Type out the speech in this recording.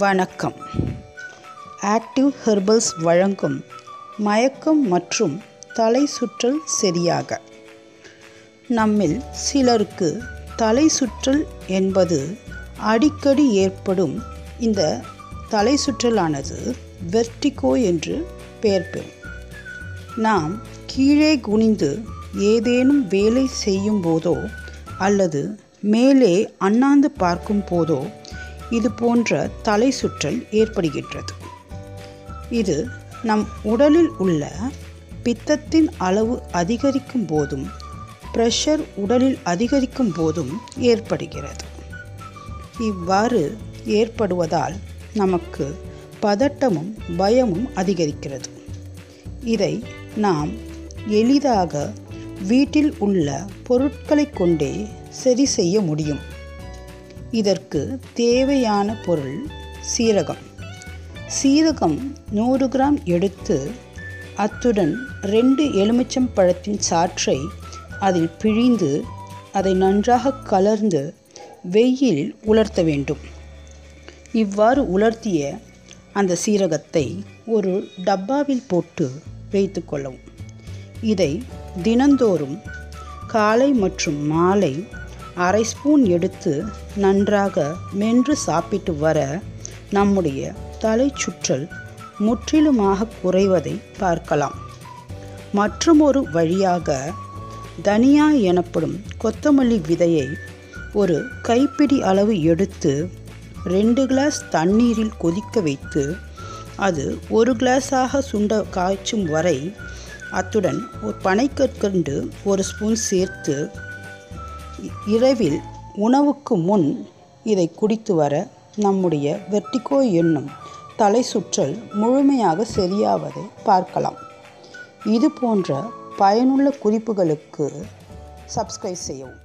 வணக்கம். Active herbals வழங்கும் மயக்கம் மற்றும் தலை சுற்றல் சரியாக. நம்மில் சிலருக்கு தலை சுற்றல் என்பது அடிக்கடி ஏற்படும். இந்த தலை சுற்றலானது வெர்டிகோ என்று பெயர் பெறும். நாம் கீழே குனிந்து ஏதேனும் வேலை செய்யும் போதோ அல்லது மேலே அண்ணாந்து பார்க்கும் போதோ இது போன்ற தலை சுற்றல் ஏற்படுகின்றது. இது நம் உடலில் உள்ள பித்தத்தின் அளவு அதிகரிக்கும் போதும் பிரஷர் உடலில் அதிகரிக்கும் போதும் ஏற்படுகிறது. இவ்வாறு ஏற்படுவதால் நமக்கு பதட்டமும் பயமும் அதிகரிக்கிறது. இதை நாம் எளிதாக வீட்டில் உள்ள பொருட்களை கொண்டே சரி செய்ய முடியும். இதற்கு தேவையான பொருள் சீரகம். சீரகம் 100 கிராம் எடுத்து அத்துடன் 2 எலுமிச்சம் பழத்தின் சாற்றை அதில் பிழிந்து அதை நன்றாக கலர்ந்து வெயிலில் உலர்த்த வேண்டும். இவ்வாறு உலர்த்திய அந்த சீரகத்தை ஒரு டப்பாவில் போட்டு வைத்து கொள்ளவும். இதை தினந்தோறும் காலை மற்றும் மாலை அரை ஸ்பூன் எடுத்து நன்றாக மென்று சாப்பிட்டு வர நம்முடைய தலை சுற்றல் முற்றிலுமாக குறைவதை பார்க்கலாம். மற்றுமொரு வழியாக தனியா எனப்படும் கொத்தமல்லி விதையை ஒரு கைப்பிடி அளவு எடுத்து 2 கிளாஸ் தண்ணீரில் கொதிக்க வைத்து அது 1 கிளாஸாக சுண்ட காய்ச்சும் வரை அத்துடன் ஒரு பனைக்கற்கண்டு 1 ஸ்பூன் சேர்த்து இரவில் உணவுக்கு முன் இதை குடித்து வர நம்முடைய வெர்டிகோ என்னும் தலை சுற்றல் முழுமையாக சரியாவதை பார்க்கலாம். இது போன்ற பயனுள்ள குறிப்புகளுக்கு சப்ஸ்கிரைப் செய்யவும்.